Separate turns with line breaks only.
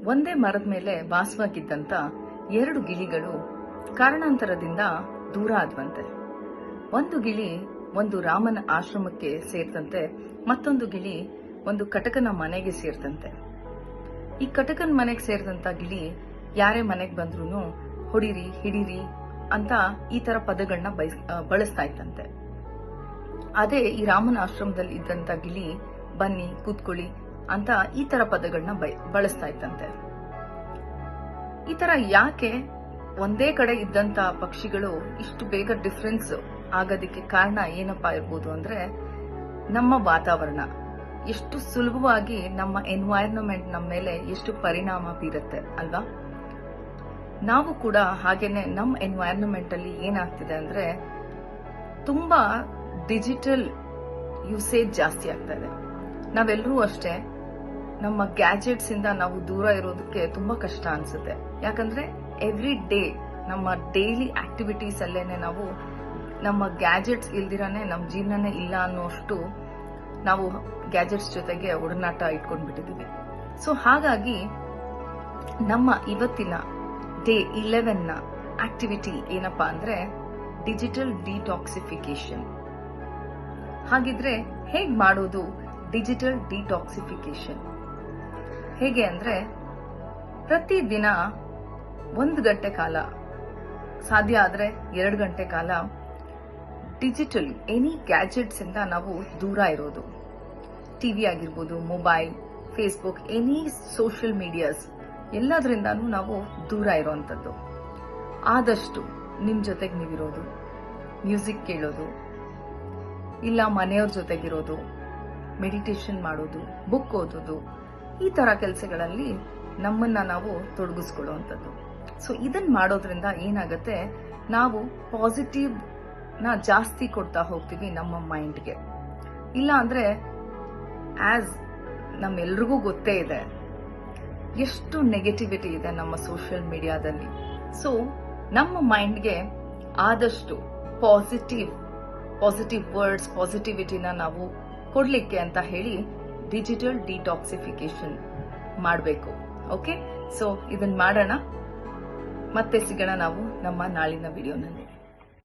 ಒಂದೇ ಮರದ ಮೇಲೆ ವಾಸವಾಗಿದ್ದಂತ ಎರಡು ಗಿಳಿಗಳು ಕಾರಣಾಂತರದಿಂದ ದೂರ ಆದ್ವಂತೆ. ಒಂದು ಗಿಳಿ ಒಂದು ರಾಮನ ಆಶ್ರಮಕ್ಕೆ ಸೇರ್ತಂತೆ, ಮತ್ತೊಂದು ಗಿಳಿ ಒಂದು ಕಟಕನ ಮನೆಗೆ ಸೇರ್ತಂತೆ. ಈ ಕಟಕನ ಮನೆಗೆ ಸೇರಿದಂತ ಗಿಳಿ ಯಾರೇ ಮನೆಗೆ ಬಂದ್ರು ಹೊಡಿರಿ ಹಿಡೀರಿ ಅಂತ ಈ ತರ ಪದಗಳನ್ನ ಬಳಸ್ತಾ ಇತ್ತಂತೆ. ಅದೇ ಈ ರಾಮನ ಆಶ್ರಮದಲ್ಲಿ ಇದ್ದಂತ ಗಿಳಿ ಬನ್ನಿ ಕೂತ್ಕೊಳ್ಳಿ ಅಂತ ಈ ತರ ಪದಗಳನ್ನ ಬಳಸ್ತಾ ಇತ್ತಂತೆ. ಈ ತರ ಯಾಕೆ ಒಂದೇ ಕಡೆ ಇದ್ದಂತ ಪಕ್ಷಿಗಳು ಇಷ್ಟು ಬೇಗ ಡಿಫ್ರೆನ್ಸ್ ಆಗೋದಕ್ಕೆ ಕಾರಣ ಏನಪ್ಪಾ ಇರ್ಬೋದು ಅಂದ್ರೆ, ನಮ್ಮ ವಾತಾವರಣ ಎಷ್ಟು ಸುಲಭವಾಗಿ ನಮ್ಮ ಎನ್ವೈರನ್ಮೆಂಟ್ ನಮ್ಮ ಮೇಲೆ ಎಷ್ಟು ಪರಿಣಾಮ ಬೀರುತ್ತೆ ಅಲ್ವಾ. ನಾವು ಕೂಡ ಹಾಗೇನೆ ನಮ್ಮ ಎನ್ವೈರನ್ಮೆಂಟ್ ಅಲ್ಲಿ ಏನಾಗ್ತಿದೆ ಅಂದ್ರೆ, ತುಂಬಾ ಡಿಜಿಟಲ್ ಯೂಸೇಜ್ ಜಾಸ್ತಿ ಆಗ್ತಾ ಇದೆ. ನಾವೆಲ್ಲರೂ ಅಷ್ಟೇ ನಮ್ಮ ಗ್ಯಾಜೆಟ್ಸ್ ಇಂದ ನಾವು ದೂರ ಇರೋದಕ್ಕೆ ತುಂಬಾ ಕಷ್ಟ ಅನ್ಸುತ್ತೆ. ಯಾಕಂದ್ರೆ ಎವ್ರಿ ಡೇ ನಮ್ಮ ಡೈಲಿ ಆಕ್ಟಿವಿಟೀಸ್ ಅಲ್ಲೇನೆ ನಾವು ನಮ್ಮ ಗ್ಯಾಜೆಟ್ಸ್ ಇಲ್ದಿರಾನೆ ನಮ್ಮ ಜೀವನನೇ ಇಲ್ಲ ಅನ್ನೋಷ್ಟು ನಾವು ಗ್ಯಾಜೆಟ್ಸ್ ಜೊತೆಗೆ ಒಡನಾಟ ಇಟ್ಕೊಂಡ್ಬಿಟ್ಟಿದೀವಿ. ಸೊ ಹಾಗಾಗಿ ನಮ್ಮ ಇವತ್ತಿನ ಡೇ 11ನ ಆಕ್ಟಿವಿಟಿ ಏನಪ್ಪಾ ಅಂದ್ರೆ ಡಿಜಿಟಲ್ ಡಿಟಾಕ್ಸಿಫಿಕೇಶನ್. ಹಾಗಿದ್ರೆ ಹೇಗ್ ಮಾಡೋದು ಡಿಜಿಟಲ್ ಡಿಟಾಕ್ಸಿಫಿಕೇಶನ್? ಹೇಗೆ ಅಂದ್ರೆ, ಪ್ರತಿದಿನ 1 ಗಂಟೆ ಕಾಲ, ಸಾಧ್ಯ ಆದ್ರೆ 2 ಗಂಟೆ ಕಾಲ ಡಿಜಿಟಲ್ ಎನಿ ಗ್ಯಾಜೆಟ್ಸ್ ಇಂದ ನಾವು ದೂರ ಇರೋದು. ಟಿವಿ ಆಗಿರ್ಬೋದು, mobile, Facebook, any social medias ಎಲ್ಲದರಿಂದಾನು ನಾವು ದೂರ ಇರೋಂಥದ್ದು. ಆದಷ್ಟು ನಿಮ್ ಜೊತೆಗೆ ನೀವಿರೋದು, ಮ್ಯೂಸಿಕ್ ಕೇಳೋದು, ಇಲ್ಲ ಮನೆಯವ್ರ ಜೊತೆಗಿರೋದು, ಮೆಡಿಟೇಷನ್ ಮಾಡೋದು, ಬುಕ್ ಓದೋದು, ಈ ತರ ಕೆಲಸಗಳಲ್ಲಿ ನಮ್ಮನ್ನ ನಾವು ತೊಡಗಿಸ್ಕೊಳ್ಳುವಂಥದ್ದು. ಸೊ ಇದನ್ನ ಮಾಡೋದ್ರಿಂದ ಏನಾಗುತ್ತೆ, ನಾವು ಪಾಸಿಟಿವ್ ನ ಜಾಸ್ತಿ ಕೊಡ್ತಾ ಹೋಗ್ತೀವಿ ನಮ್ಮ ಮೈಂಡ್ಗೆ. ಇಲ್ಲ ಅಂದ್ರೆ ಆಸ್ ನಮ್ಮೆಲ್ರಿಗೂ ಗೊತ್ತೇ ಇದೆ ಎಷ್ಟು ನೆಗೆಟಿವಿಟಿ ಇದೆ ನಮ್ಮ ಸೋಷಿಯಲ್ ಮೀಡಿಯಾದಲ್ಲಿ. ಸೊ ನಮ್ಮ ಮೈಂಡ್ಗೆ ಆದಷ್ಟು ಪಾಸಿಟಿವ್ ವರ್ಡ್ಸ್, ಪಾಸಿಟಿವಿಟಿನ ನಾವು ಕೊಡ್ಲಿಕ್ಕೆ ಅಂತ ಹೇಳಿ ಡಿಜಿಟಲ್ ಡಿಟಾಕ್ಸಿಫಿಕೇಶನ್ ಮಾಡಬೇಕು. ಓಕೆ, ಸೊ ಇದನ್ನ ಮಾಡೋಣ. ಮತ್ತೆ ಸಿಗೋಣ ನಾವು ನಮ್ಮ ನಾಳಿನ ವಿಡಿಯೋನಲ್ಲಿ.